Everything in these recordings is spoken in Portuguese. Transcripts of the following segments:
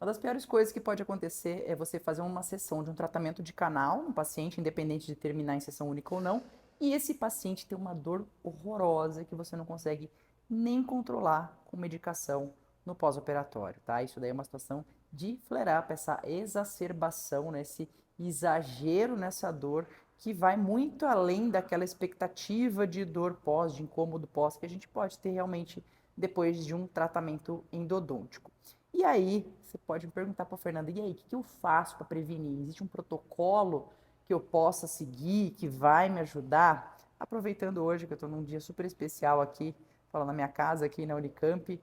Uma das piores coisas que pode acontecer é você fazer uma sessão de um tratamento de canal, um paciente, independente de terminar em sessão única ou não, e esse paciente ter uma dor horrorosa que você não consegue nem controlar com medicação no pós-operatório, tá? Isso daí é uma situação de flare-up, essa exacerbação, né? Esse exagero nessa dor que vai muito além daquela expectativa de dor pós, de incômodo pós, que a gente pode ter realmente depois de um tratamento endodôntico. E aí, você pode me perguntar para a Fernanda, e aí, o que eu faço para prevenir? Existe um protocolo que eu possa seguir, que vai me ajudar? Aproveitando hoje que eu estou num dia super especial aqui, falando na minha casa aqui na Unicamp,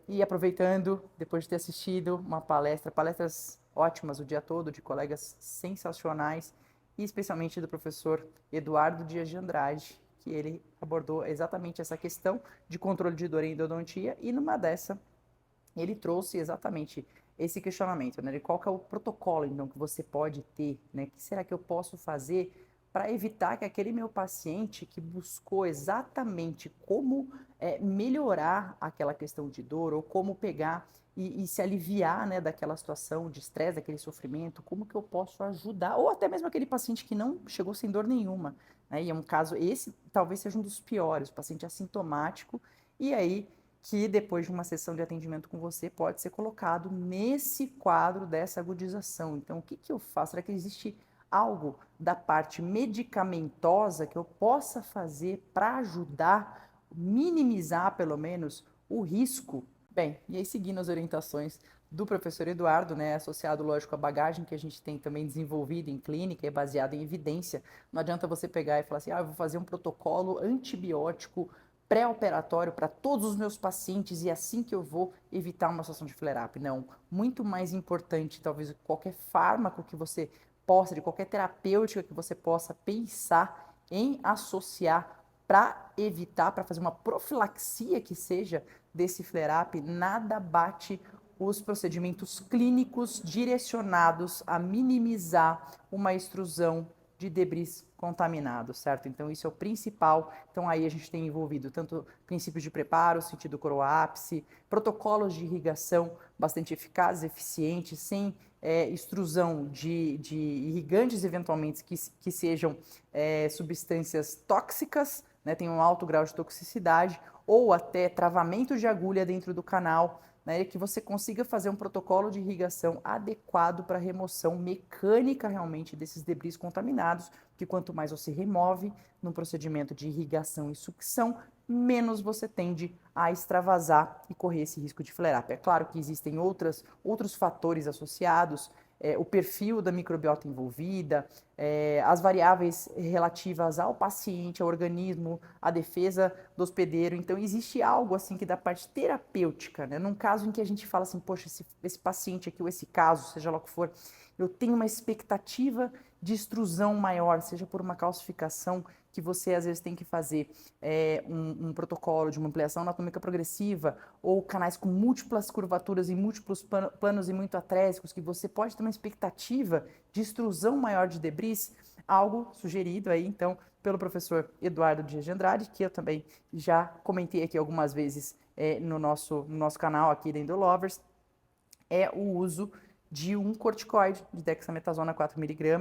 e aproveitando, depois de ter assistido uma palestra, palestras ótimas o dia todo, de colegas sensacionais, e especialmente do professor Eduardo Dias de Andrade, que ele abordou exatamente essa questão de controle de dor em endodontia, e numa dessa ele trouxe exatamente esse questionamento, né? De qual que é o protocolo, então, que você pode ter, né? O que será que eu posso fazer para evitar que aquele meu paciente que buscou exatamente como melhorar aquela questão de dor ou como pegar e se aliviar, né, daquela situação de estresse, daquele sofrimento, como que eu posso ajudar, ou até mesmo aquele paciente que não chegou sem dor nenhuma, né? E é um caso, esse talvez seja um dos piores, o paciente assintomático, e aí que depois de uma sessão de atendimento com você pode ser colocado nesse quadro dessa agudização. Então, o que que eu faço? Será que existe algo da parte medicamentosa que eu possa fazer para ajudar, minimizar pelo menos o risco? Bem, e aí seguindo as orientações do professor Eduardo, né, associado, lógico, à bagagem que a gente tem também desenvolvida em clínica e baseada em evidência, não adianta você pegar e falar assim, eu vou fazer um protocolo antibiótico pré-operatório para todos os meus pacientes e assim que eu vou evitar uma situação de flare-up. Não, muito mais importante, talvez qualquer fármaco que você possa, de qualquer terapêutica que você possa pensar em associar para evitar, para fazer uma profilaxia que seja desse flare-up, nada bate os procedimentos clínicos direcionados a minimizar uma extrusão de debris contaminados, certo? Então isso é o principal. Então aí a gente tem envolvido tanto princípios de preparo, sentido coroápice, protocolos de irrigação bastante eficazes, eficientes, sem extrusão de irrigantes eventualmente que sejam substâncias tóxicas, né, tem um alto grau de toxicidade, ou até travamento de agulha dentro do canal, né, que você consiga fazer um protocolo de irrigação adequado para remoção mecânica realmente desses debris contaminados, que quanto mais você remove no procedimento de irrigação e sucção, menos você tende a extravasar e correr esse risco de flare-up. É claro que existem outros fatores associados, o perfil da microbiota envolvida, as variáveis relativas ao paciente, ao organismo, à defesa do hospedeiro. Então, existe algo assim que da parte terapêutica, né? Num caso em que a gente fala assim, poxa, esse paciente aqui, ou esse caso, seja lá o que for, eu tenho uma expectativa de extrusão maior, seja por uma calcificação que você às vezes tem que fazer um protocolo de uma ampliação anatômica progressiva ou canais com múltiplas curvaturas e múltiplos planos e muito atrésicos, que você pode ter uma expectativa de extrusão maior de debris, algo sugerido aí então pelo professor Eduardo Dias de Andrade, que eu também já comentei aqui algumas vezes no nosso canal aqui da Endolovers, é o uso de um corticoide de dexametasona 4 mg,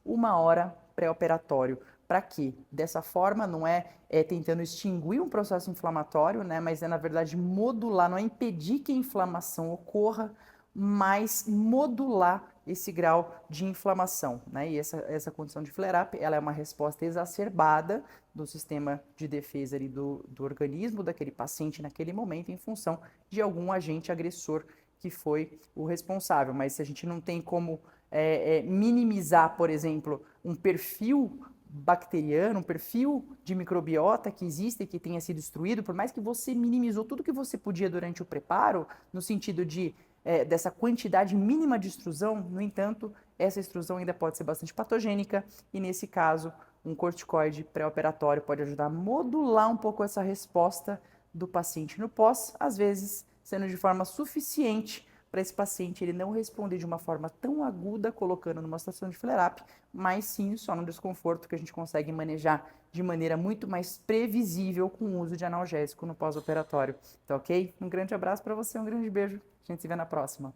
1 hora pré-operatório. Para quê? Dessa forma, não é tentando extinguir um processo inflamatório, né, mas é, na verdade, modular, não é impedir que a inflamação ocorra, mas modular esse grau de inflamação, né? E essa condição de flare-up, ela é uma resposta exacerbada do sistema de defesa ali do organismo daquele paciente naquele momento em função de algum agente agressor que foi o responsável. Mas se a gente não tem como minimizar, por exemplo, um perfil bacteriano, um perfil de microbiota que existe e que tenha sido destruído, por mais que você minimizou tudo que você podia durante o preparo, no sentido dessa quantidade mínima de extrusão, no entanto, essa extrusão ainda pode ser bastante patogênica e, nesse caso, um corticoide pré-operatório pode ajudar a modular um pouco essa resposta do paciente no pós, às vezes sendo de forma suficiente para esse paciente ele não responder de uma forma tão aguda, colocando numa situação de flare-up, mas sim só no desconforto que a gente consegue manejar de maneira muito mais previsível com o uso de analgésico no pós-operatório. Tá ok? Um grande abraço para você, um grande beijo. A gente se vê na próxima.